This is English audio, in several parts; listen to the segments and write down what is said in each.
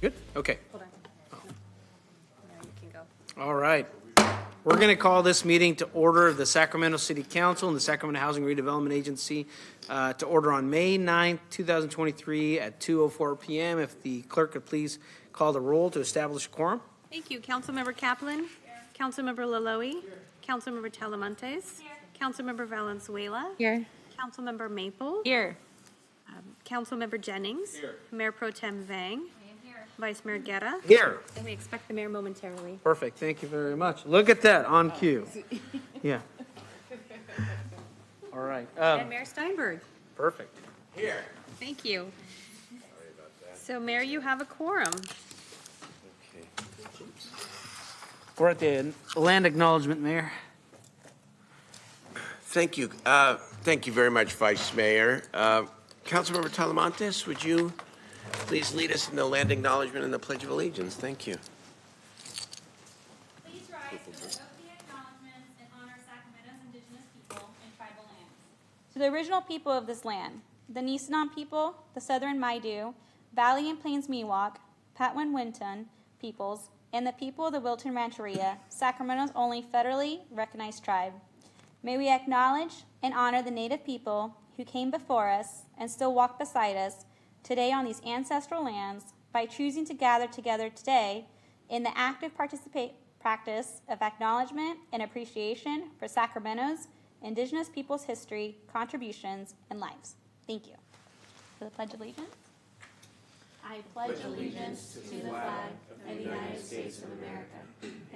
Good? Okay. Hold on. There you can go. All right. We're going to call this meeting to order of the Sacramento City Council and the Sacramento Housing Redevelopment Agency to order on May 9th, 2023 at 2:04 p.m. If the clerk could please call the roll to establish a quorum. Thank you. Councilmember Kaplan. Councilmember Laloe. Councilmember Talamontes. Councilmember Valenzuela. Here. Councilmember Maple. Here. Councilmember Jennings. Mayor Pro Tem Vang. Vice Mayor Guerra. Here. And we expect the mayor momentarily. Perfect. Thank you very much. Look at that, on cue. Yeah. All right. And Mayor Steinberg. Perfect. Here. Thank you. So Mayor, you have a quorum. We're at the land acknowledgement, Mayor. Thank you. Thank you very much, Vice Mayor. Councilmember Talamontes, would you please lead us in the land acknowledgement and the Pledge of Allegiance? Thank you. Please rise for the oath of the acknowledgements and honor Sacramento's indigenous people and tribal lands. To the original people of this land, the Nisenan people, the Southern Maidu, Valley and Plains Miwok, Patwin Winton peoples, and the people of the Wilton Rancheria, Sacramento's only federally recognized tribe. May we acknowledge and honor the Native people who came before us and still walk beside us today on these ancestral lands by choosing to gather together today in the active practice of acknowledgement and appreciation for Sacramento's indigenous people's history, contributions, and lives. Thank you. For the Pledge of Allegiance. I pledge allegiance to the flag of the United States of America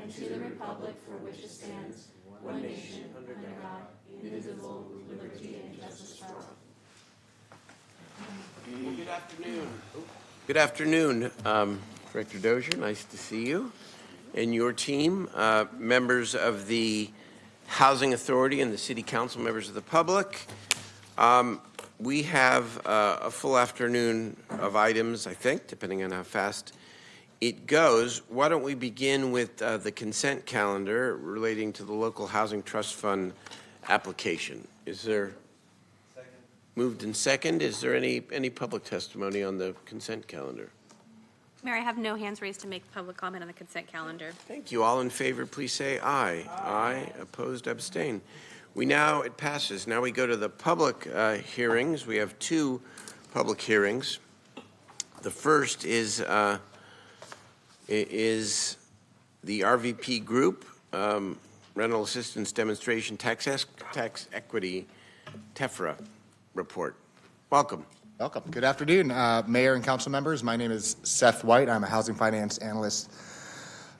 and to the republic for which it stands, one nation, under God, indivisible, with liberty and justice for all. Well, good afternoon. Good afternoon, Director Dozier. Nice to see you and your team, members of the Housing Authority and the City Council, members of the public. We have a full afternoon of items, I think, depending on how fast it goes. Why don't we begin with the consent calendar relating to the local housing trust fund application? Is there moved in second? Is there any public testimony on the consent calendar? Mayor, I have no hands raised to make public comment on the consent calendar. Thank you. All in favor, please say aye. Aye. Opposed, abstain. It passes. Now we go to the public hearings. We have two public hearings. The first is the RVP Group Rental Assistance Demonstration Tax Equity TEFRA report. Welcome. Welcome. Good afternoon, Mayor and council members. My name is Seth White. I'm a housing finance analyst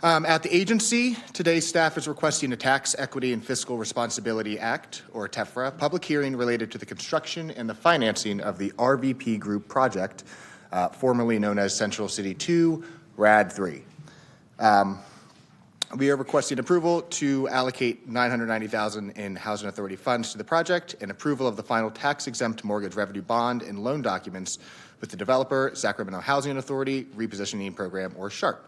at the agency. Today, staff is requesting a Tax Equity and Fiscal Responsibility Act, or TEFRA, public hearing related to the construction and the financing of the RVP Group project, formerly known as Central City 2, RAD 3. We are requesting approval to allocate $990,000 in Housing Authority funds to the project and approval of the final tax-exempt mortgage revenue bond and loan documents with the developer, Sacramento Housing Authority Repositioning Program, or SHARP.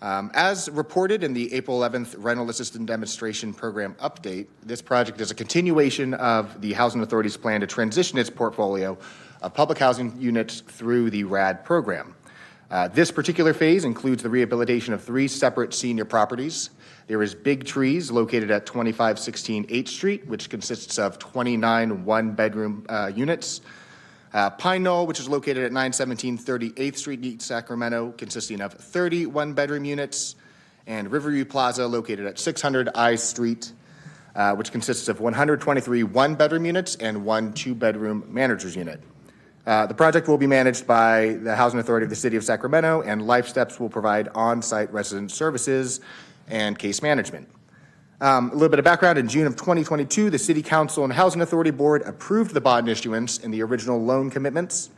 As reported in the April 11th Rental Assistance Demonstration Program update, this project is a continuation of the Housing Authority's plan to transition its portfolio of public housing units through the RAD program. This particular phase includes the rehabilitation of 3 separate senior properties. There is Big Trees located at 2516 8th Street, which consists of 29 one-bedroom units. Pine Knoll, which is located at 917 38th Street, East Sacramento, consisting of 30 one-bedroom units. And Riverview Plaza, located at 600 I Street, which consists of 123 one-bedroom units and 1 two-bedroom manager's unit. The project will be managed by the Housing Authority of the City of Sacramento, and Life Steps will provide on-site resident services and case management. A little bit of background: in June of 2022, the City Council and Housing Authority Board approved the bond issuance and the original loan commitments.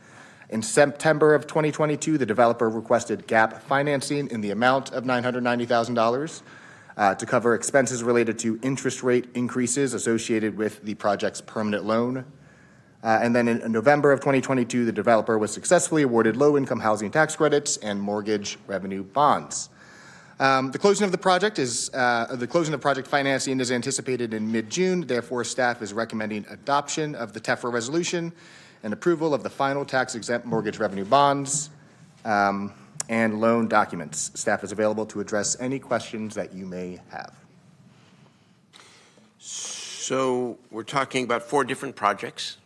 In September of 2022, the developer requested gap financing in the amount of $990,000 to cover expenses related to interest rate increases associated with the project's permanent loan. And then in November of 2022, the developer was successfully awarded low-income housing tax credits and mortgage revenue bonds. The closing of project financing is anticipated in mid-June. Therefore, staff is recommending adoption of the TEFRA resolution and approval of the final tax-exempt mortgage revenue bonds. and loan documents. Staff is available to address any questions that you may have. So we're talking about 4 different projects?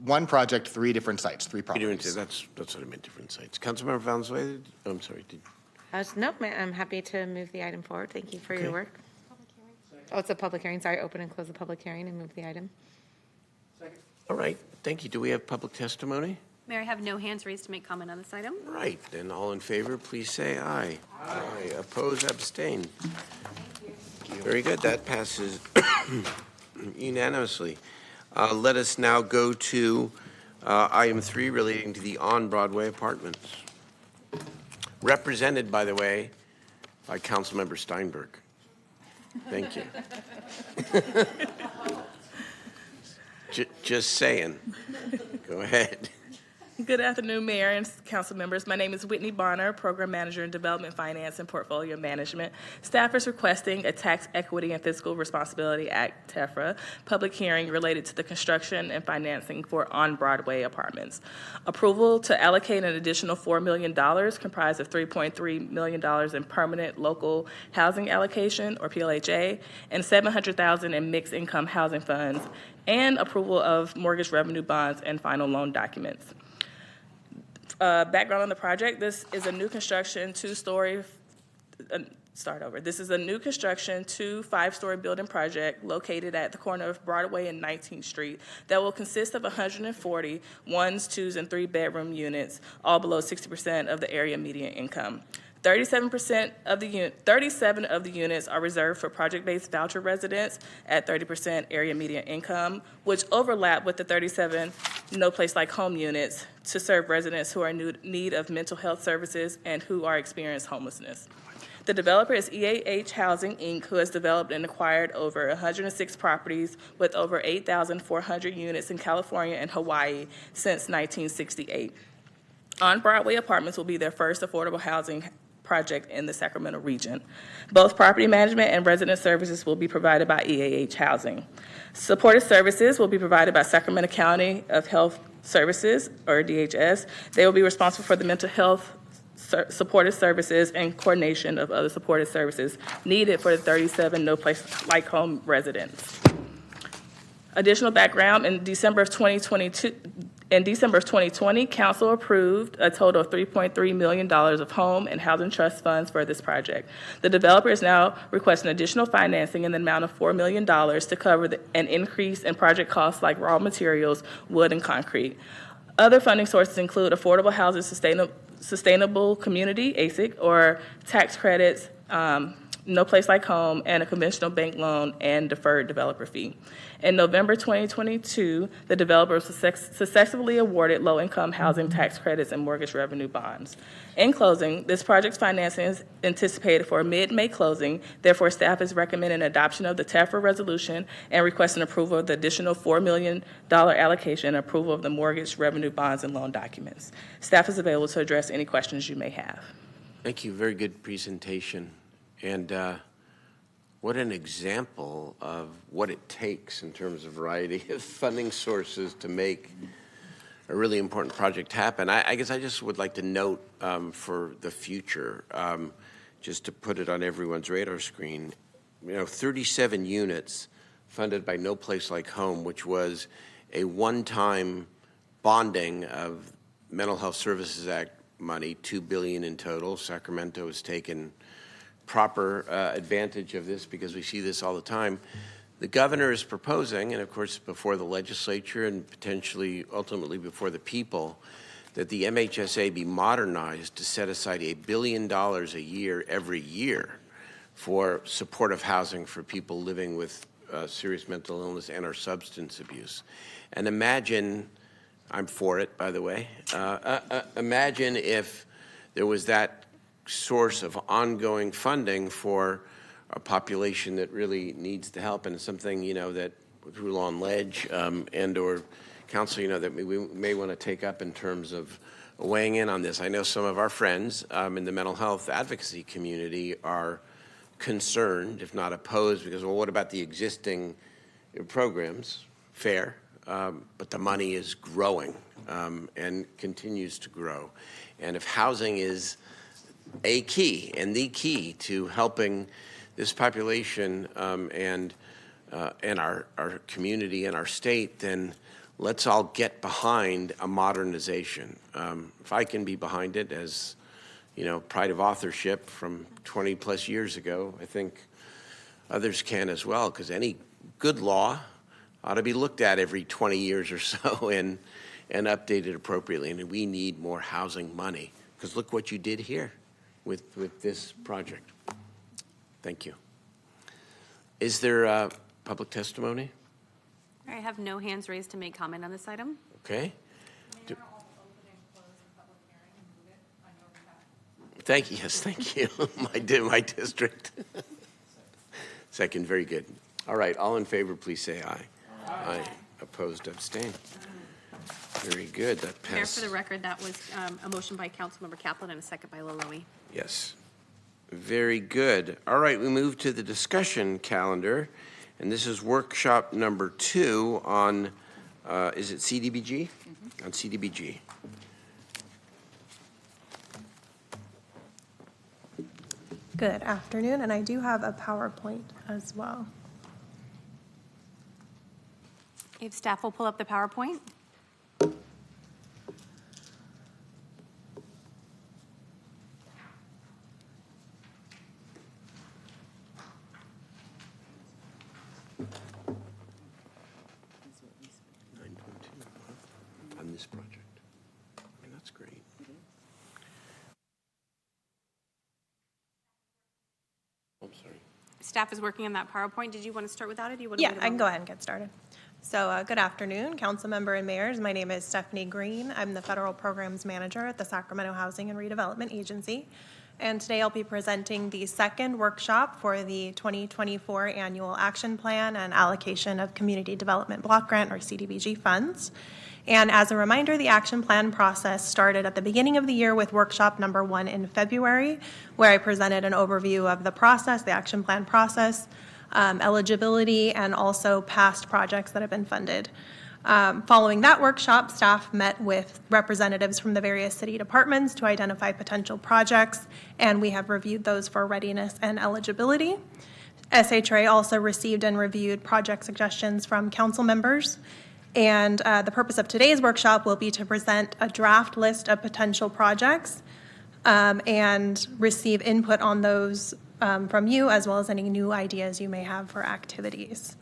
One project, 3 different sites, 3 properties. That's what I meant, different sites. Councilmember Valenzuela, I'm sorry, No, I'm happy to move the item forward. Thank you for Okay. your work. Oh, it's a public hearing. Sorry, open and close the public hearing and move the item. all right, thank you. Do we have public testimony? Mayor, I have no hands raised to make comment on this item. All right, then all in favor, please say aye. Aye. Oppose, abstain. Very good, that passes unanimously. Let us now go to item 3 relating to the on-Broadway apartments. Represented, by the way, by Councilmember Steinberg. Thank you. Just saying. Go ahead. Good afternoon, Mayor and council members. My name is Whitney Bonner, Program Manager in Development Finance and Portfolio Management. Staff is requesting a Tax Equity and Fiscal Responsibility Act, TEFRA, public hearing related to the construction and financing for on-Broadway apartments. Approval to allocate an additional $4 million comprised of $3.3 million in permanent local housing allocation, or PLHA, and $700,000 in mixed income housing funds, and approval of mortgage revenue bonds and final loan documents. Background on the project: this is a new construction, 2-story. This is a new construction, 2 5-story building project located at the corner of Broadway and 19th Street that will consist of 140 1s, 2s, and 3-bedroom units, all below 60% of the area median income. 37% of the 37 of the units are reserved for project-based voucher residents at 30% area median income, which overlap with the 37 No Place Like Home units to serve residents who are in need of mental health services and who are experiencing homelessness. The developer is EAH Housing, Inc., who has developed and acquired over 106 properties with over 8,400 units in California and Hawaii since 1968. On-Broadway apartments will be their first affordable housing project in the Sacramento region. Both property management and resident services will be provided by EAH Housing. Supportive services will be provided by Sacramento County of Health Services, or DHS. They will be responsible for the mental health supportive services and coordination of other supportive services needed for the 37 No Place Like Home residents. Additional background: in December of 2020, Council approved a total of $3.3 million of home and housing trust funds for this project. The developer is now requesting additional financing in the amount of $4 million to cover an increase in project costs like raw materials, wood, and concrete. Other funding sources include affordable housing sustainable community, ASIC, or tax credits, No Place Like Home, and a conventional bank loan and deferred developer fee. In November 2022, the developer was successfully awarded low-income housing tax credits and mortgage revenue bonds. In closing, this project's financing is anticipated for a mid-May closing. Therefore, staff is recommending adoption of the TEFRA resolution and requesting approval of the additional $4 million allocation and approval of the mortgage revenue bonds and loan documents. Staff is available to address any questions you may have. Thank you. Very good presentation. And what an example of what it takes in terms of variety of funding sources to make a really important project happen. I guess I just would like to note for the future, just to put it on everyone's radar screen, 37 units funded by No Place Like Home, which was a one-time bonding of Mental Health Services Act money, $2 billion in total. Sacramento has taken proper advantage of this because we see this all the time. The governor is proposing, and of course before the legislature and potentially ultimately before the people, that the MHSA be modernized to set aside $1 billion a year every year for supportive housing for people living with serious mental illness and or substance abuse. And imagine, I'm for it, by the way, imagine if there was that source of ongoing funding for a population that really needs the help, and it's something, that through Law and Ledge and or council, that we may want to take up in terms of weighing in on this. I know some of our friends in the mental health advocacy community are concerned, if not opposed, because, well, what about the existing programs? Fair. but the money is growing and continues to grow. And if housing is a key and the key to helping this population and our community and our state, then let's all get behind a modernization. If I can be behind it as, pride of authorship from 20 plus years ago, I think others can as well, because any good law ought to be looked at every 20 years or so and updated appropriately. And we need more housing money, because look what you did here with this project. Thank you. Is there public testimony? I have no hands raised to make comment on this item. Okay. Thank you. Yes, thank you. My district. Second, very good. All right, all in favor, please say aye. Aye. Opposed, abstain. Very good, that Mayor, passed. for the record, that was a motion by Councilmember Kaplan and a second by Laloe. Yes. Very good. All right, we move to the discussion calendar, and this is workshop number 2 on, is it CDBG? Mm-hmm. On CDBG. Good afternoon, and I do have a PowerPoint as well. If staff will pull up the PowerPoint. On this project. I mean, that's great. I'm sorry. Staff is working on that PowerPoint. Did you want to start without it? Do you want to Yeah, wait a I can moment? go ahead and get started. So good afternoon, council member and mayors. My name is Stephanie Green. I'm the Federal Programs Manager at the Sacramento Housing and Redevelopment Agency. And today I'll be presenting the second workshop for the 2024 Annual Action Plan and Allocation of Community Development Block Grant, or CDBG funds. And as a reminder, the action plan process started at the beginning of the year with workshop number 1 in February, where I presented an overview of the process, the action plan process, eligibility, and also past projects that have been funded. Following that workshop, staff met with representatives from the various city departments to identify potential projects, and we have reviewed those for readiness and eligibility. SHRA also received and reviewed project suggestions from council members. And the purpose of today's workshop will be to present a draft list of potential projects and receive input on those from you, as well as any new ideas you may have for activities.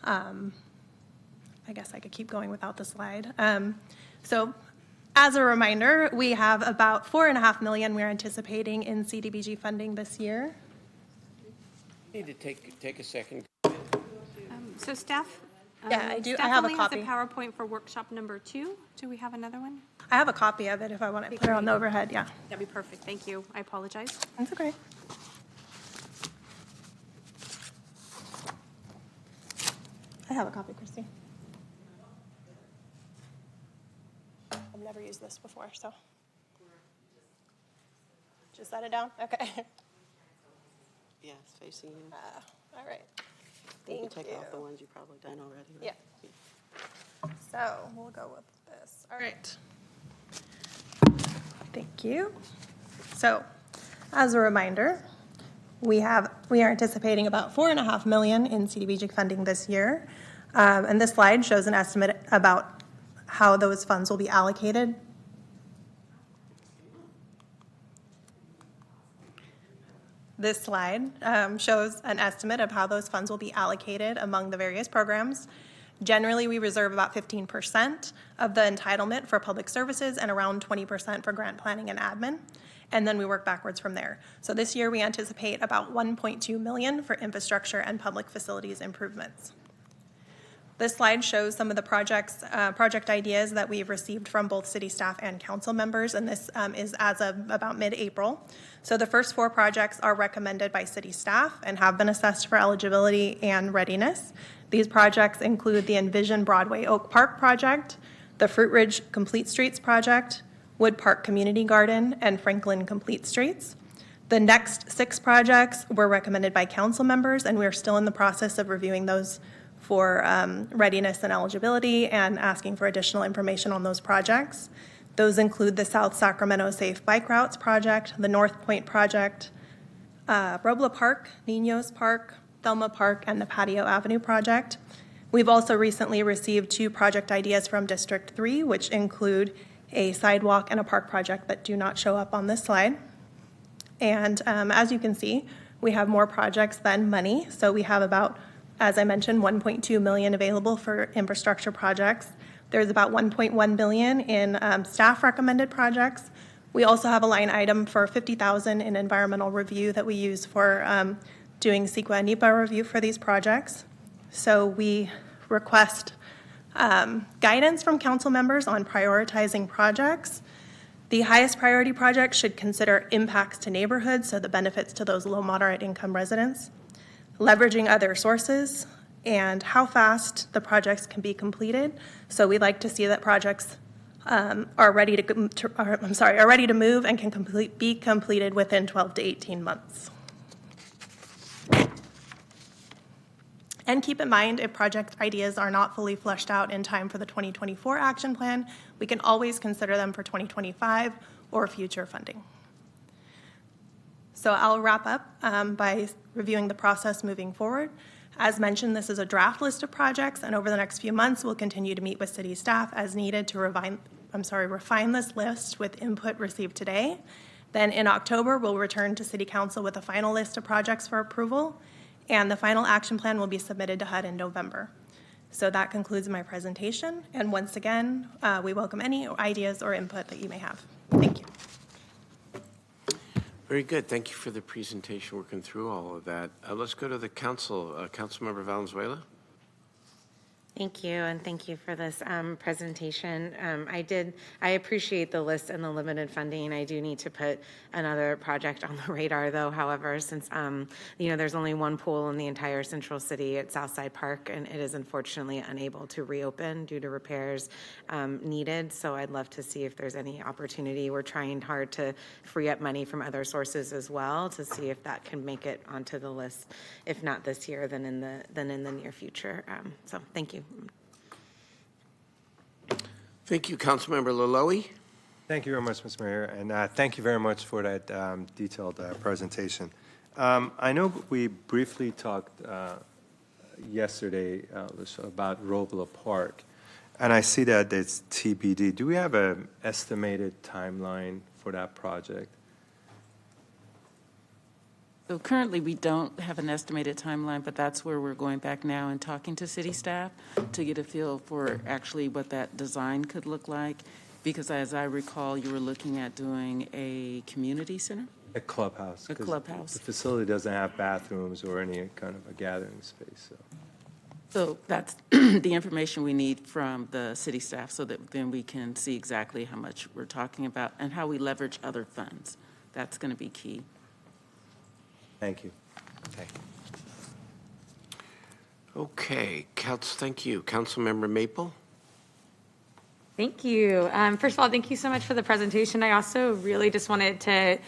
I guess I could keep going without the slide. So as a reminder, we have about $4.5 million we're anticipating in CDBG funding this year. Need to take a second. So staff? Yeah, I do. I Staff have a only has copy. the PowerPoint for workshop number 2. Do we have another one? I have a copy of it if I want to put it on the overhead, yeah. That'd be perfect. Thank you. I apologize. That's okay. I have a copy, Christy. I've never used this before, so. Just set it down? Okay. Yeah, it's facing you. All right. You can Thank take off the you. ones you've probably done already. right? Yeah. So we'll go with this. All right. Thank you. So as a reminder, we are anticipating about $4.5 million in CDBG funding this year. And this slide shows an estimate about how those funds will be allocated. This slide shows an estimate of how those funds will be allocated among the various programs. Generally, we reserve about 15% of the entitlement for public services and around 20% for grant planning and admin. And then we work backwards from there. So this year we anticipate about $1.2 million for infrastructure and public facilities improvements. This slide shows some of the project ideas that we've received from both city staff and council members, and this is as of about mid-April. So the first 4 projects are recommended by city staff and have been assessed for eligibility and readiness. These projects include the Envision Broadway Oak Park project, the Fruit Ridge Complete Streets project, Wood Park Community Garden, and Franklin Complete Streets. The next 6 projects were recommended by council members, and we're still in the process of reviewing those for readiness and eligibility and asking for additional information on those projects. Those include the South Sacramento Safe Bike Routes Project, the North Point Project, Robla Park, Ninos Park, Thelma Park, and the Patio Avenue Project. We've also recently received 2 project ideas from District 3, which include a sidewalk and a park project that do not show up on this slide. And as you can see, we have more projects than money. So we have about, as I mentioned, 1.2 million available for infrastructure projects. There's about 1.1 billion in staff recommended projects. We also have a line item for 50,000 in environmental review that we use for doing CEQA and NEPA review for these projects. So we request guidance from council members on prioritizing projects. The highest priority projects should consider impacts to neighborhoods, so the benefits to those low moderate income residents, leveraging other sources, and how fast the projects can be completed. So we'd like to see that projects are ready to move and can be completed within 12 to 18 months. And keep in mind, if project ideas are not fully fleshed out in time for the 2024 action plan, we can always consider them for 2025 or future funding. So I'll wrap up by reviewing the process moving forward. As mentioned, this is a draft list of projects, and over the next few months, we'll continue to meet with city staff as needed to refine this list with input received today. Then in October, we'll return to City Council with a final list of projects for approval, and the final action plan will be submitted to HUD in November. So that concludes my presentation, and once again, we welcome any ideas or input that you may have. Thank you. Very good. Thank you for the presentation, working through all of that. Let's go to the council. Councilmember Valenzuela. Thank you, and thank you for this presentation. I appreciate the list and the limited funding. I do need to put another project on the radar, though, however, since, there's only one pool in the entire central city at Southside Park, and it is unfortunately unable to reopen due to repairs needed. So I'd love to see if there's any opportunity. We're trying hard to free up money from other sources as well to see if that can make it onto the list. If not this year, then in the near future. So thank you. Thank you, Councilmember Laloe. Thank you very much, Mr. Mayor, and thank you very much for that detailed presentation. I know we briefly talked yesterday about Robla Park, and I see that it's TBD. Do we have an estimated timeline for that project? So currently, we don't have an estimated timeline, but that's where we're going back now and talking to city staff to get a feel for actually what that design could look like. Because as I recall, you were looking at doing a community center? A clubhouse. A 'cause clubhouse. The facility doesn't have bathrooms or any kind of a gathering space. So that's the information we need from the city staff so that then we can see exactly how much we're talking about and how we leverage other funds. That's going to be key. Thank you. Okay, thank you. Councilmember Maple. Thank you. First of all, thank you so much for the presentation. I also really just wanted to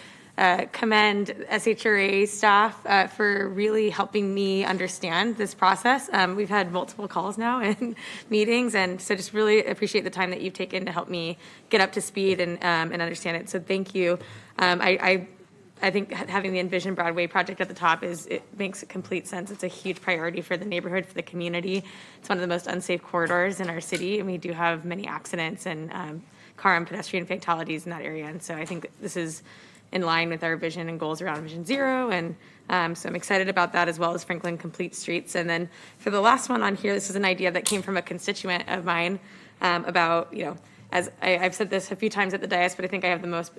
commend SHRA staff for really helping me understand this process. We've had multiple calls now and meetings, and so just really appreciate the time that you've taken to help me get up to speed and understand it. So thank you. I think having the Envision Broadway project at the top it makes complete sense. It's a huge priority for the neighborhood, for the community. It's one of the most unsafe corridors in our city, and we do have many accidents and car and pedestrian fatalities in that area. And so I think this is in line with our vision and goals around Vision Zero. And so I'm excited about that, as well as Franklin Complete Streets. And then for the last one on here, this is an idea that came from a constituent of mine about, as I've said this a few times at the dais, but I think I have the most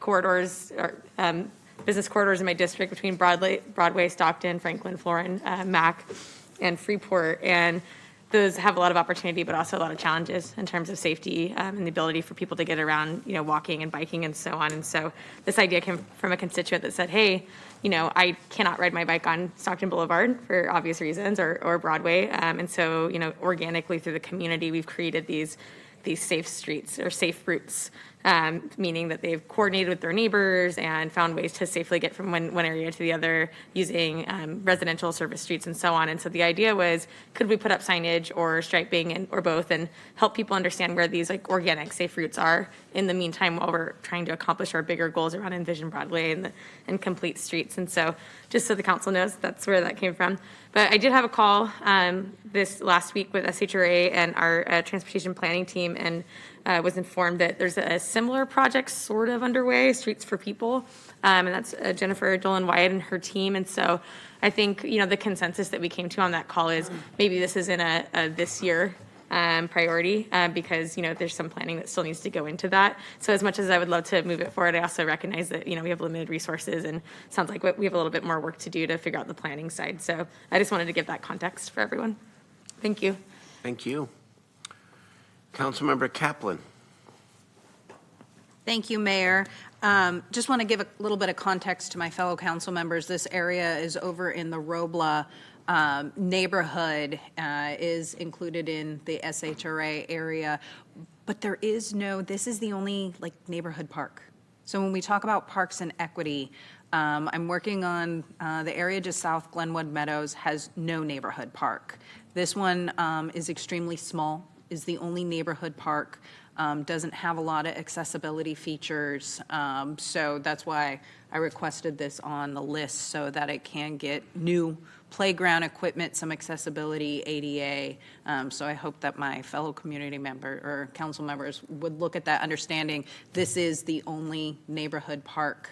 corridors or business corridors in my district between Broadway, Stockton, Franklin, Florin, Mac, and Freeport. And those have a lot of opportunity, but also a lot of challenges in terms of safety and the ability for people to get around, walking and biking and so on. And so this idea came from a constituent that said, hey, I cannot ride my bike on Stockton Boulevard for obvious reasons or Broadway. And so, organically through the community, we've created these safe streets or safe routes meaning that they've coordinated with their neighbors and found ways to safely get from one area to the other using residential service streets and so on. And so the idea was, could we put up signage or striping or both and help people understand where these like organic safe routes are in the meantime while we're trying to accomplish our bigger goals around Envision Broadway and complete streets. And so just so the council knows, that's where that came from. But I did have a call this last week with SHRA and our transportation planning team, and was informed that there's a similar project sort of underway, Streets for People, and that's Jennifer Dolan Wyatt and her team. And so I think, the consensus that we came to on that call is maybe this isn't a this year priority because, there's some planning that still needs to go into that. So as much as I would love to move it forward, I also recognize that, we have limited resources and sounds like we have a little bit more work to do to figure out the planning side. So I just wanted to give that context for everyone. Thank you. Thank you. Councilmember Kaplan. Thank you, Mayor. Just want to give a little bit of context to my fellow council members. This area is over in the Robla neighborhood, is included in the SHRA area, but this is the only neighborhood park. So when we talk about parks and equity, I'm working on the area just south, Glenwood Meadows has no neighborhood park. This one is extremely small, is the only neighborhood park, doesn't have a lot of accessibility features. So that's why I requested this on the list so that it can get new playground equipment, some accessibility, ADA. So I hope that my fellow community member or council members would look at that understanding. This is the only neighborhood park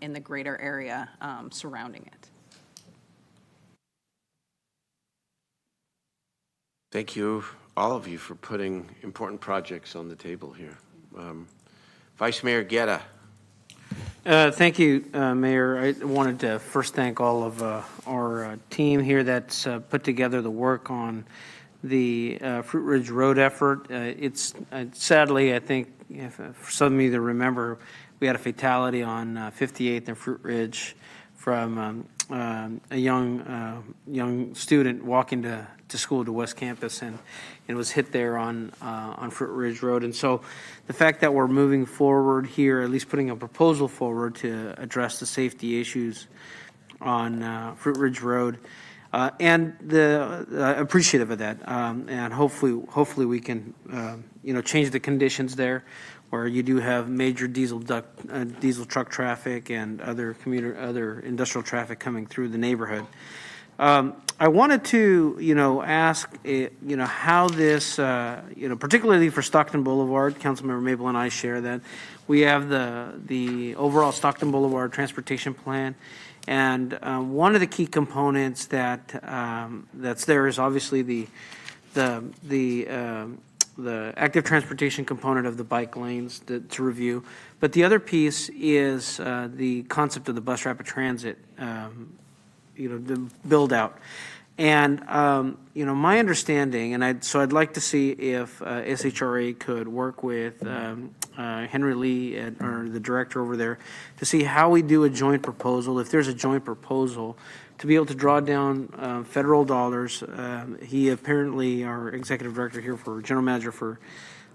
in the greater area surrounding it. Thank you, all of you, for putting important projects on the table here. Vice Mayor Guerra. Thank you, Mayor. I wanted to first thank all of our team here that's put together the work on the Fruit Ridge Road effort. It's sadly, I think, for some of you to remember, we had a fatality on 58th and Fruit Ridge from a young student walking to school to West Campus, and it was hit there on Fruit Ridge Road. And so the fact that we're moving forward here, at least putting a proposal forward to address the safety issues on Fruit Ridge Road, and appreciative of that, and hopefully we can change the conditions there, where you do have major diesel truck traffic and other industrial traffic coming through the neighborhood. I wanted to, ask, how this, particularly for Stockton Boulevard, Councilmember Mabel and I share that. We have the overall Stockton Boulevard transportation plan, and one of the key components that's there is obviously the active transportation component of the bike lanes to review, but the other piece is the concept of the bus rapid transit, the build out. And, my understanding, and I'd like to see if SHRA could work with Henry Lee or the director over there to see how we do a joint proposal. If there's a joint proposal, to be able to draw down federal dollars. He apparently, our executive director here for general manager for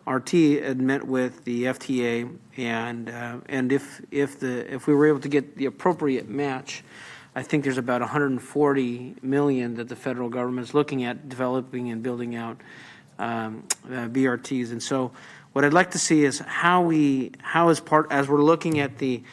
RT, had met with the FTA, and if we were able to get the appropriate match, I think there's about $140 million that the federal government is looking at developing and building out BRTs. And so what I'd like to see is as we're looking at the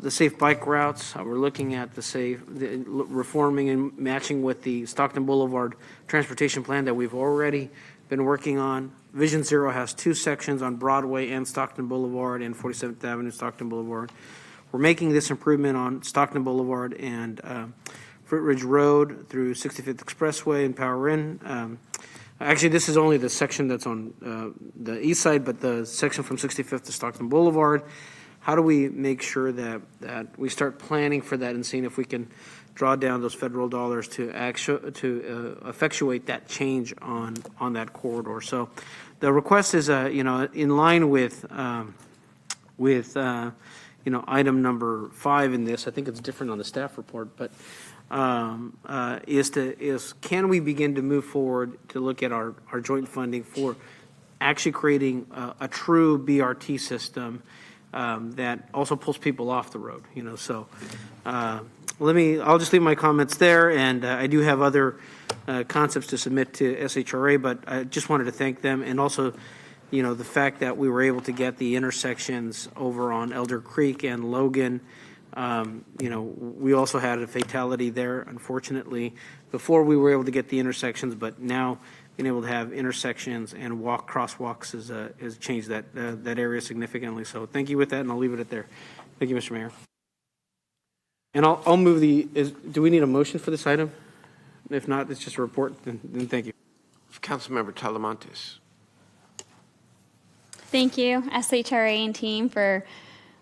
safe bike routes, we're looking at reforming and matching with the Stockton Boulevard transportation plan that we've already been working on. Vision Zero has two sections on Broadway and Stockton Boulevard and 47th Avenue, Stockton Boulevard. We're making this improvement on Stockton Boulevard and Fruit Ridge Road through 65th Expressway and Power Inn. Actually, this is only the section that's on the east side, but the section from 65th to Stockton Boulevard. How do we make sure that we start planning for that and seeing if we can draw down those federal dollars to effectuate that change on that corridor? So the request is, in line with item number 5 in this. I think it's different on the staff report, but can we begin to move forward to look at our joint funding for actually creating a true BRT system that also pulls people off the road, so I'll just leave my comments there, and I do have other concepts to submit to SHRA, but I just wanted to thank them, and also, the fact that we were able to get the intersections over on Elder Creek and Logan. We also had a fatality there, unfortunately, before we were able to get the intersections, but now being able to have intersections and crosswalks has changed that area significantly. So thank you with that, and I'll leave it at there. Thank you, Mr. Mayor. And I'll move do we need a motion for this item? If not, it's just a report, then thank you. Councilmember Talamantes. Thank you, SHRA and team, for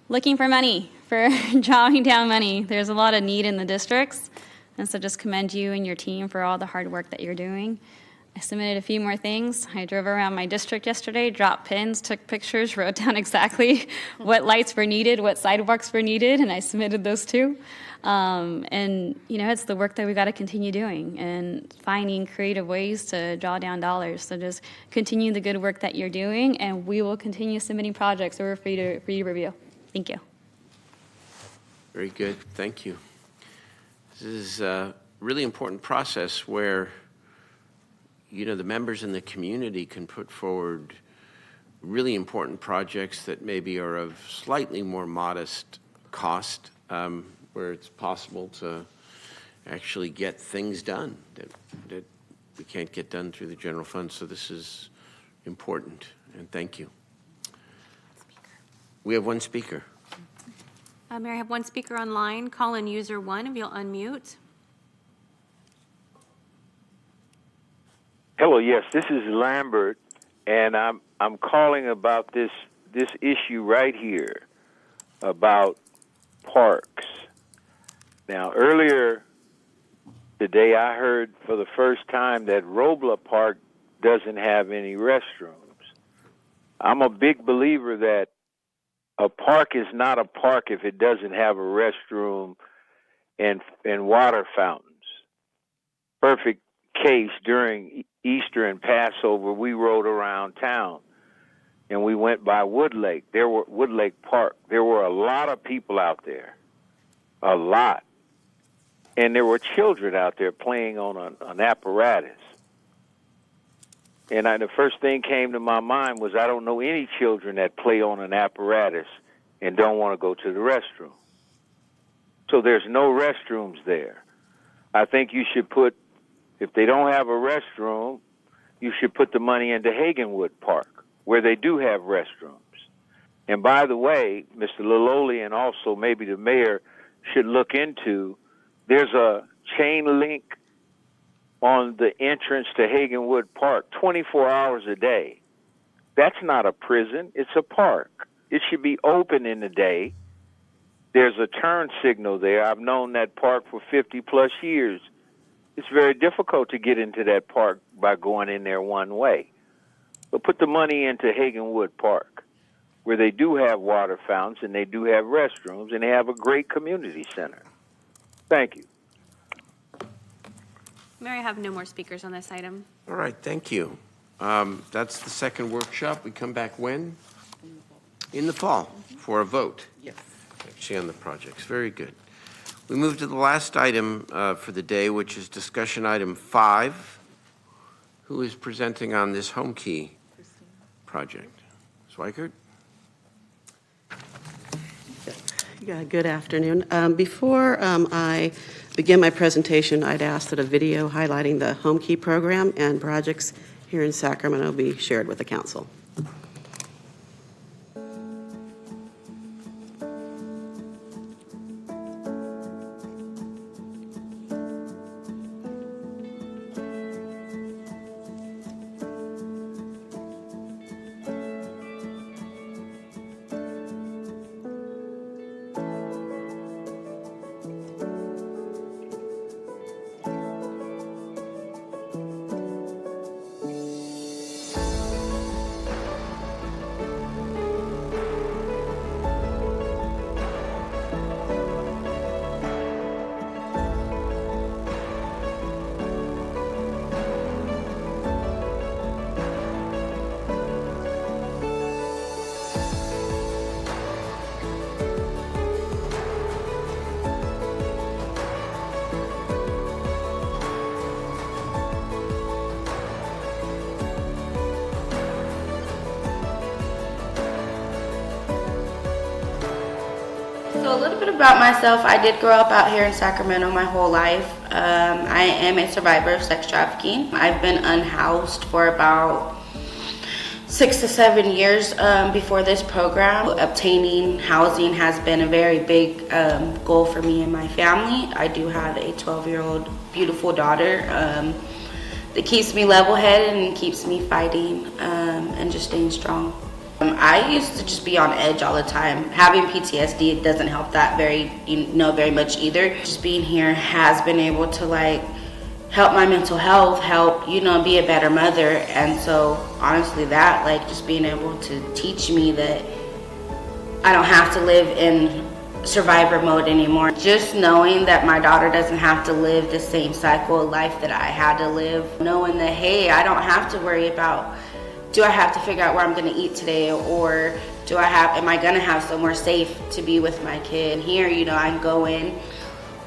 looking for money, for drawing down money. There's a lot of need in the districts, and so just commend you and your team for all the hard work that you're doing. I submitted a few more things. I drove around my district yesterday, dropped pins, took pictures, wrote down exactly what lights were needed, what sidewalks were needed, and I submitted those too. And, it's the work that we got to continue doing and finding creative ways to draw down dollars. So just continue the good work that you're doing, and we will continue submitting projects over for you to review. Thank you. Very good. Thank you. This is a really important process where the members in the community can put forward really important projects that maybe are of slightly more modest cost, where it's possible to actually get things done that we can't get done through the general fund. So this is important, and thank you. We have one speaker. Mayor, I have one speaker online. Call in user 1 if you'll unmute. Hello, yes, this is Lambert, and I'm calling about this issue right here about parks. Now, earlier today, I heard for the first time that Robla Park doesn't have any restrooms. I'm a big believer that a park is not a park if it doesn't have a restroom and water fountains. Perfect case during Easter and Passover, we rode around town and we went by Woodlake. Woodlake Park. There were a lot of people out there, a lot. And there were children out there playing on an apparatus. And the first thing came to my mind was I don't know any children that play on an apparatus and don't want to go to the restroom. So there's no restrooms there. I think you should if they don't have a restroom, you should put the money into Hagenwood Park, where they do have restrooms. And by the way, Mr. Liloli and also maybe the mayor should look into, there's a chain link on the entrance to Hagenwood Park 24 hours a day. That's not a prison, it's a park. It should be open in the day. There's a turn signal there. I've known that park for 50 plus years. It's very difficult to get into that park by going in there one way. But put the money into Hagenwood Park, where they do have water fountains and they do have restrooms and they have a great community center. Thank you. Mayor, I have no more speakers on this item. All right, thank you. That's the second workshop. We come back when? In the fall for a vote. Yes. Actually on the projects. Very good. We move to the last item for the day, which is discussion item 5. Who is presenting on this home key project? Swikert? Yeah, good afternoon. Before I begin my presentation, I'd ask that a video highlighting the home key program and projects here in Sacramento be shared with the council. So a little bit about myself. I did grow up out here in Sacramento my whole life. I am a survivor of sex trafficking. I've been unhoused for about 6 to 7 years before this program. Obtaining housing has been a very big goal for me and my family. I do have a 12-year-old beautiful daughter that keeps me level-headed and keeps me fighting and just staying strong. I used to just be on edge all the time. Having PTSD, it doesn't help that very much either. Just being here has been able to help my mental health, help, be a better mother. And so honestly that, just being able to teach me that I don't have to live in survivor mode anymore. Just knowing that my daughter doesn't have to live the same cycle of life that I had to live. Knowing that, hey, I don't have to worry about, do I have to figure out where I'm gonna eat today, or am I gonna have somewhere safe to be with my kid? Here, I can go in,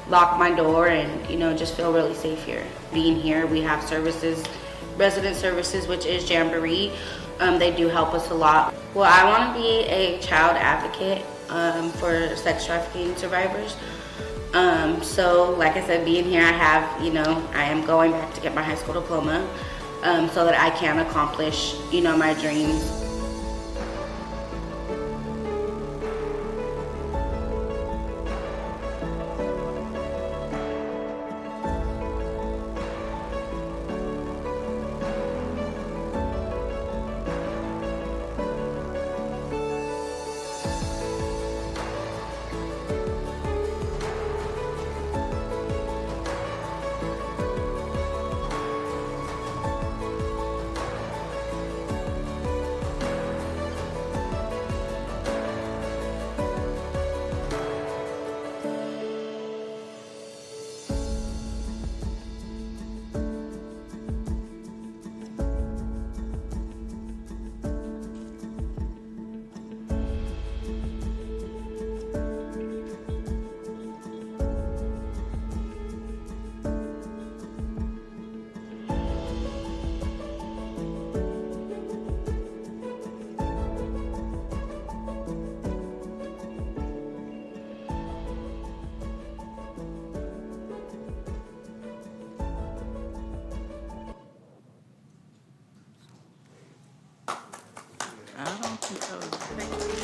lock my door, and just feel really safe here. Being here, we have services, resident services, which is Jamboree. They do help us a lot. Well, I want to be a child advocate for sex trafficking survivors. So, like I said, being here, I am going back to get my high school diploma so that I can accomplish, my dreams.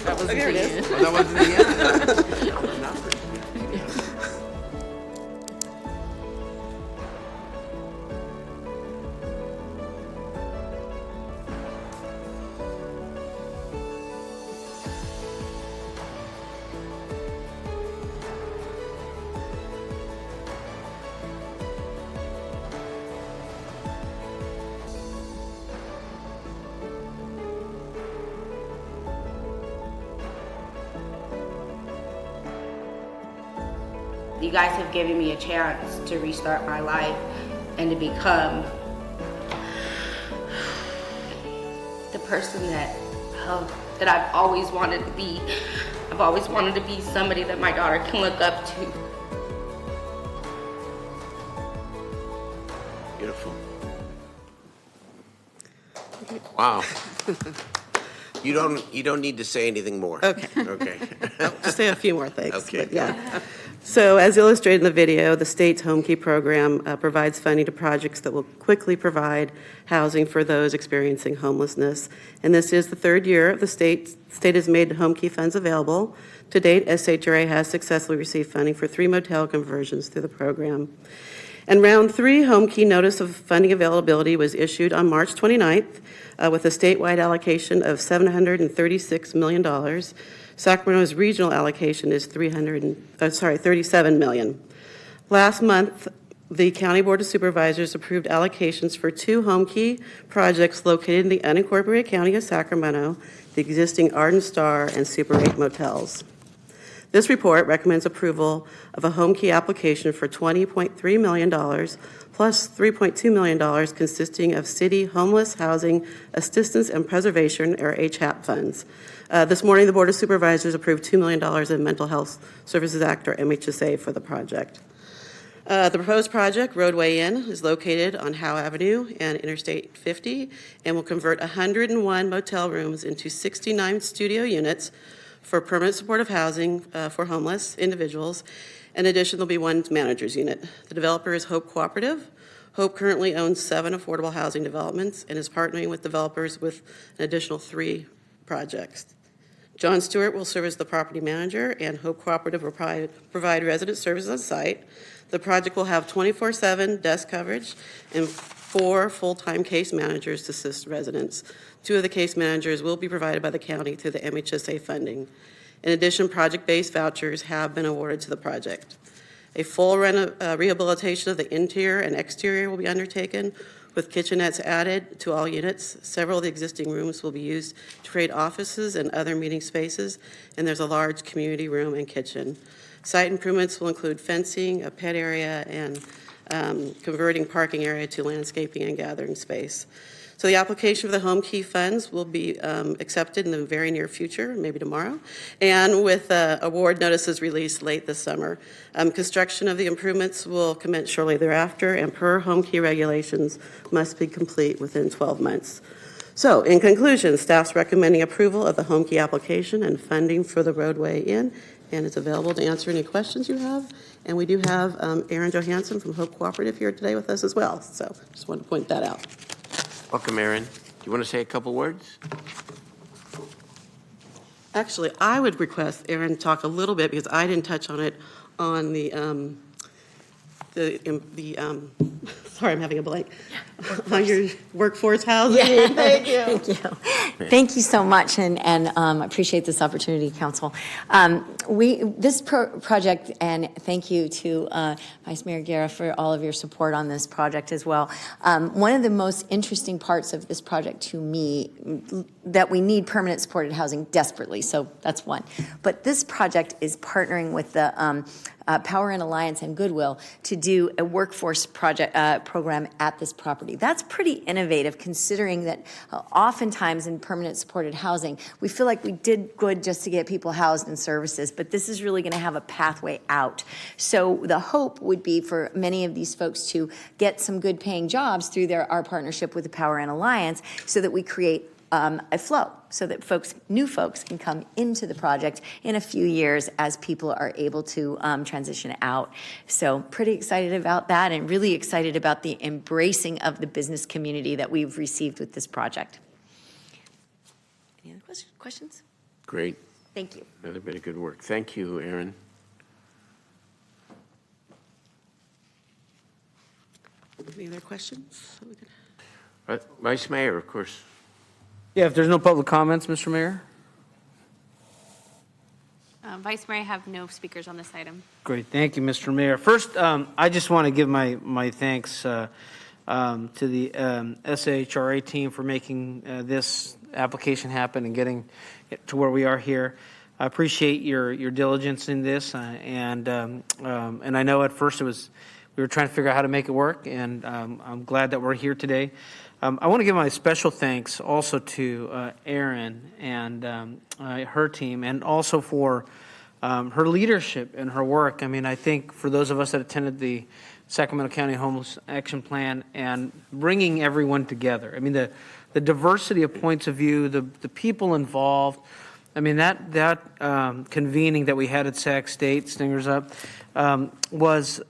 That was There it is. Well, that wasn't the end. Numbers. You guys have given me a chance to restart my life and to become the person that I've always wanted to be. I've always wanted to be somebody that my daughter can look up to. Beautiful. Wow. You don't need to say anything more. Okay. Okay. Just say a few more things. Okay. But yeah. So as illustrated in the video, the state's Home Key program provides funding to projects that will quickly provide housing for those experiencing homelessness. And this is the third year the state has made Home Key funds available. To date, SHRA has successfully received funding for 3 motel conversions through the program. And round 3 Home Key notice of funding availability was issued on March 29th with a statewide allocation of $736 million. Sacramento's regional allocation is $37 million. Last month, the County Board of Supervisors approved allocations for 2 Home Key projects located in the unincorporated county of Sacramento, the existing Arden Star and Super 8 motels. This report recommends approval of a Home Key application for $20.3 million plus $3.2 million consisting of city homeless housing assistance and preservation, or HAP funds. This morning, the Board of Supervisors approved $2 million in Mental Health Services Act, or MHSA, for the project. The proposed project, Roadway Inn, is located on Howe Avenue and Interstate 50 and will convert 101 motel rooms into 69 studio units for permanent supportive housing for homeless individuals. In addition, there'll be one manager's unit. The developer is Hope Cooperative. Hope currently owns 7 affordable housing developments and is partnering with developers with an additional 3 projects. John Stewart will serve as the property manager, and Hope Cooperative will provide resident services on site. The project will have 24/7 desk coverage and 4 full-time case managers to assist residents. 2 of the case managers will be provided by the county through the MHSA funding. In addition, project-based vouchers have been awarded to the project. A full rehabilitation of the interior and exterior will be undertaken, with kitchenettes added to all units. Several of the existing rooms will be used to create offices and other meeting spaces, and there's a large community room and kitchen. Site improvements will include fencing, a pet area, and converting parking area to landscaping and gathering space. So the application for the home key funds will be accepted in the very near future, maybe tomorrow, and with award notices released late this summer. Construction of the improvements will commence shortly thereafter, and per home key regulations must be complete within 12 months. So in conclusion, staff's recommending approval of the home key application and funding for the roadway in, and it's available to answer any questions you have. And we do have Aaron Johansson from Hope Cooperative here today with us as well. So just wanted to point that out. Welcome, Aaron. Do you want to say a couple words? Actually, I would request Aaron talk a little bit, because I didn't touch on it on the sorry, I'm having a blank. On your workforce housing. Yeah. Thank you. Thank you. Thank you so much, and I appreciate this opportunity, Council. This project, and thank you to Vice Mayor Guerra for all of your support on this project as well. One of the most interesting parts of this project to me, that we need permanent supported housing desperately, so that's one. But this project is partnering with the Power and Alliance and Goodwill to do a workforce project program at this property. That's pretty innovative, considering that oftentimes in permanent supported housing, we feel like we did good just to get people housed and services, but this is really going to have a pathway out. So the hope would be for many of these folks to get some good paying jobs through our partnership with the Power and Alliance, so that we create a flow, so that new folks can come into the project in a few years as people are able to transition out. So pretty excited about that, and really excited about the embracing of the business community that we've received with this project. Any other questions? Great. Thank you. Another bit of good work. Thank you, Aaron. Any other questions? Vice Mayor, of course. Yeah, if there's no public comments, Mr. Mayor? Vice Mayor, I have no speakers on this item. Great, thank you, Mr. Mayor. First, I just want to give my thanks to the SHRA team for making this application happen and getting it to where we are here. I appreciate your diligence in this, and I know at first we were trying to figure out how to make it work, and I'm glad that we're here today. I want to give my special thanks also to Erin and her team, and also for her leadership and her work. I mean, I think for those of us that attended the Sacramento County Homeless Action Plan and bringing everyone together, I mean, the diversity of points of view, the people involved, I mean, that convening that we had at Sac State, Stingers Up, was,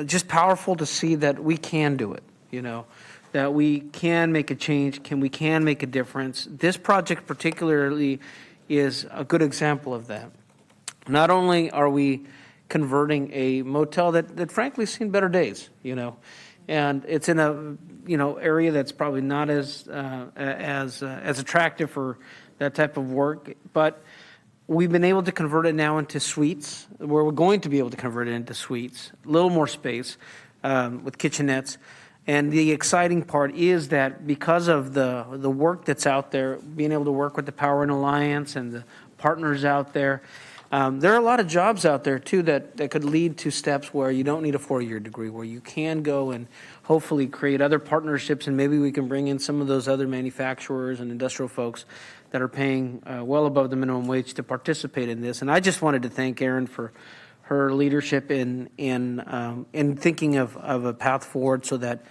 just powerful to see that we can do it, that we can make a change, we can make a difference. This project particularly is a good example of that. Not only are we converting a motel that frankly seen better days, and it's in a area that's probably not as attractive for that type of work, but we've been able to convert it now into suites, where we're going to be able to convert it into suites, a little more space with kitchenettes. And the exciting part is that because of the work that's out there, being able to work with the Power and Alliance and the partners out there, there are a lot of jobs out there too that could lead to steps where you don't need a 4-year degree, where you can go and hopefully create other partnerships, and maybe we can bring in some of those other manufacturers and industrial folks that are paying well above the minimum wage to participate in this. And I just wanted to thank Erin for her leadership in thinking of a path forward, so that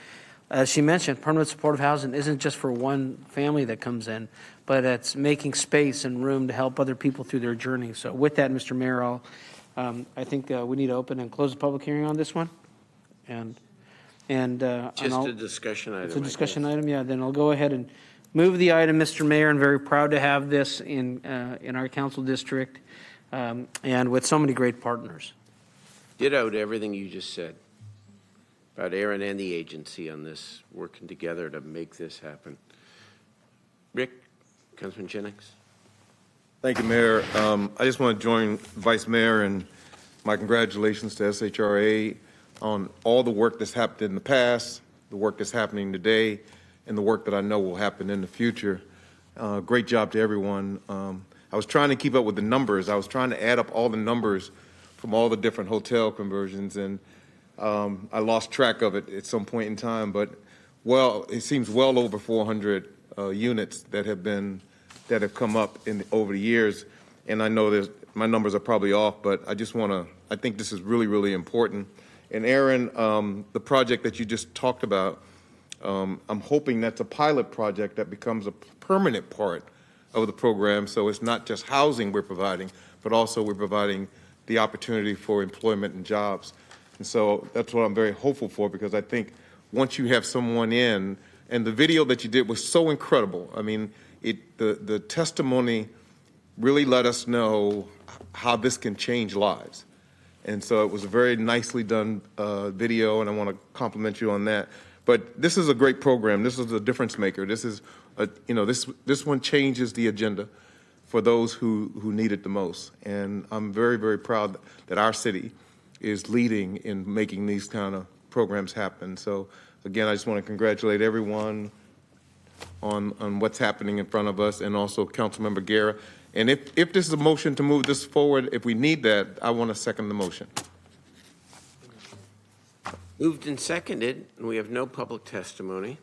as she mentioned, permanent supportive housing isn't just for one family that comes in, but it's making space and room to help other people through their journey. So with that, Mr. Mayor, I think we need to open and close the public hearing on this one. And Just a discussion item. it's a discussion item, yeah, then I'll go ahead and move the item, Mr. Mayor, and very proud to have this in our council district, and with so many great partners. Ditto to everything you just said about Aaron and the agency on this, working together to make this happen. Rick, Councilman Jennings. Thank you, Mayor. I just want to join Vice Mayor and my congratulations to SHRA on all the work that's happened in the past, the work that's happening today, and the work that I know will happen in the future. Great job to everyone. I was trying to keep up with the numbers. I was trying to add up all the numbers from all the different hotel conversions, and I lost track of it at some point in time. But it seems well over 400 units that have come up over the years. And I know my numbers are probably off, but I think this is really, really important. And Aaron, the project that you just talked about, I'm hoping that's a pilot project that becomes a permanent part of the program. So it's not just housing we're providing, but also we're providing the opportunity for employment and jobs. And so that's what I'm very hopeful for, because I think once you have someone in, and the video that you did was so incredible. I mean, the testimony really let us know how this can change lives. And so it was a very nicely done video, and I want to compliment you on that. But this is a great program. This is a difference maker. This is, this one changes the agenda for those who need it the most. And I'm very, very proud that our city is leading in making these kind of programs happen. So again, I just want to congratulate everyone on what's happening in front of us, and also Councilmember Guerra. And if this is a motion to move this forward, if we need that, I want to second the motion. Moved and seconded, and we have no public testimony.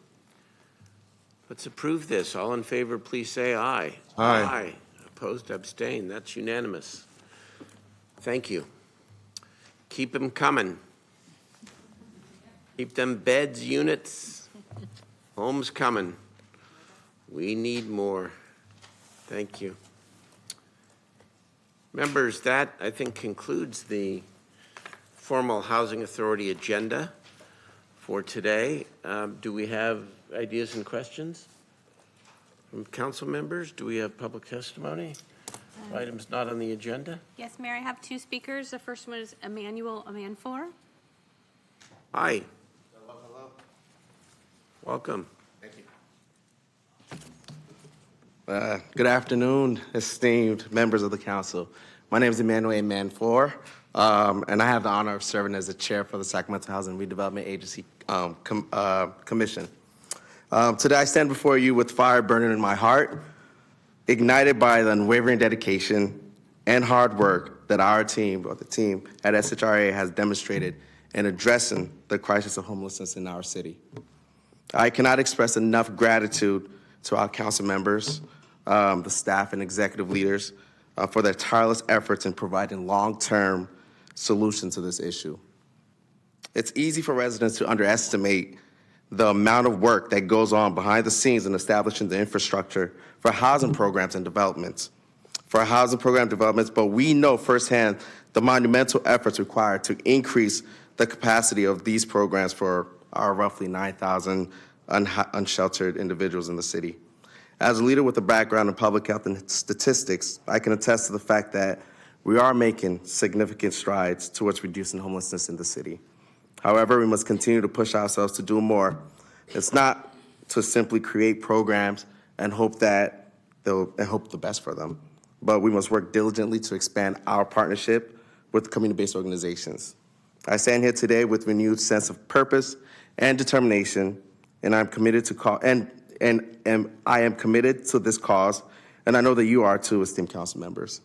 Let's approve this. All in favor, please say aye. Aye. Aye. Opposed, abstain. That's unanimous. Thank you. Keep them coming. Keep them beds, units, homes coming. We need more. Thank you. Members, that, I think, concludes the formal Housing Authority agenda for today. Do we have ideas and questions from council members? Do we have public testimony? Items not on the agenda? Yes, Mayor, I have two speakers. The first one is Emmanuel Amanfor. Hi. Hello. Welcome. Thank you. Good afternoon, esteemed members of the council. My name is Emmanuel Amanfor, and I have the honor of serving as the chair for the Sacramento Housing Redevelopment Agency Commission. Today I stand before you with fire burning in my heart, ignited by the unwavering dedication and hard work that our team, or the team at SHRA, has demonstrated in addressing the crisis of homelessness in our city. I cannot express enough gratitude to our council members, the staff and executive leaders for their tireless efforts in providing long-term solutions to this issue. It's easy for residents to underestimate the amount of work that goes on behind the scenes in establishing the infrastructure for housing programs and developments. But we know firsthand the monumental efforts required to increase the capacity of these programs for our roughly 9,000 unsheltered individuals in the city. As a leader with a background in public health and statistics, I can attest to the fact that we are making significant strides towards reducing homelessness in the city. However, we must continue to push ourselves to do more. It's not to simply create programs and hope the best for them, but we must work diligently to expand our partnership with community-based organizations. I stand here today with renewed sense of purpose and determination, and I'm committed to I am committed to this cause, and I know that you are too, esteemed council members.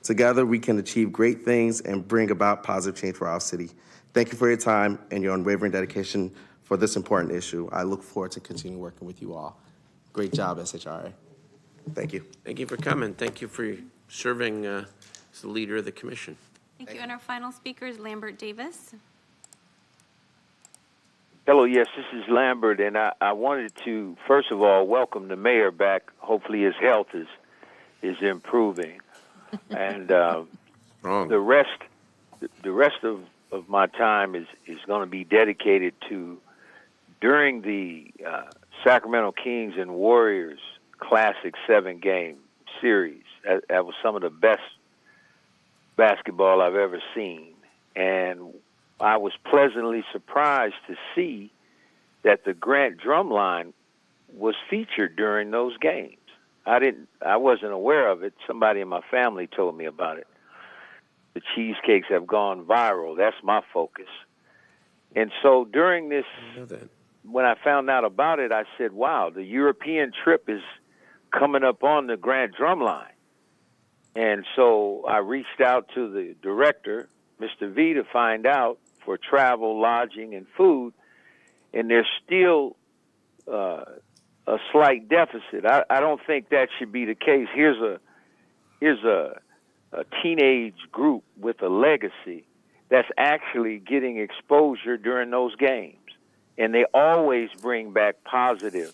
Together, we can achieve great things and bring about positive change for our city. Thank you for your time and your unwavering dedication for this important issue. I look forward to continuing working with you all. Great job, SHRA. Thank you. Thank you for coming. Thank you for serving as the leader of the commission. Thank you. And our final speaker is Lambert Davis. Hello, yes, this is Lambert, and I wanted to, first of all, welcome the mayor back. Hopefully his health is improving. And the rest of my time is going to be dedicated to, during the Sacramento Kings and Warriors Classic 7-game series. That was some of the best basketball I've ever seen. And I was pleasantly surprised to see that the Grant Drumline was featured during those games. I wasn't aware of it. Somebody in my family told me about it. The cheesecakes have gone viral. That's my focus. And so during this, when I found out about it, I said, wow, the European trip is coming up on the Grant Drumline. And so I reached out to the director, Mr. V, to find out for travel, lodging, and food. And there's still a slight deficit. I don't think that should be the case. Here's a teenage group with a legacy that's actually getting exposure during those games. And they always bring back positive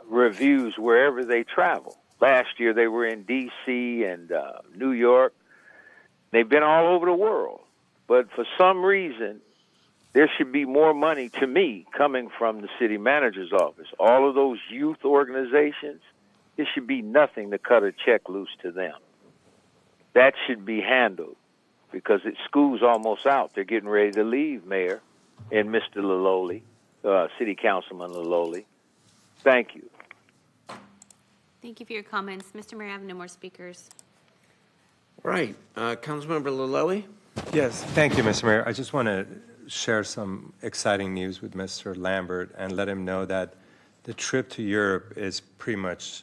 reviews wherever they travel. Last year they were in D.C. and New York. They've been all over the world. But for some reason, there should be more money, to me, coming from the city manager's office. All of those youth organizations, it should be nothing to cut a check loose to them. That should be handled because school's almost out. They're getting ready to leave, Mayor and Mr. Lololi, City Councilman Lololi. Thank you. Thank you for your comments. Mr. Mayor, I have no more speakers. All right, Councilmember Lololi? Yes, thank you, Mr. Mayor. I just want to share some exciting news with Mr. Lambert and let him know that the trip to Europe is pretty much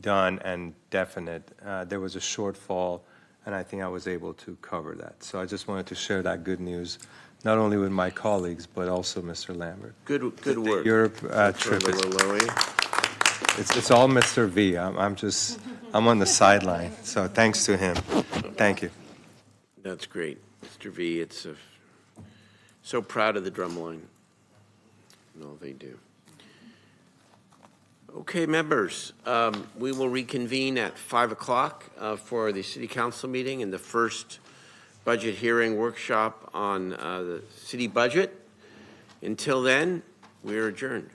done and definite. There was a shortfall, and I think I was able to cover that. So I just wanted to share that good news, not only with my colleagues, but also Mr. Lambert. Good work. The Europe trip is, it's all Mr. V. I'm on the sideline, so thanks to him. Thank you. That's great. Mr. V, it's so proud of the drumline and all they do. Okay, members, we will reconvene at 5 o'clock for the City Council meeting and the first budget hearing workshop on the city budget. Until then, we are adjourned.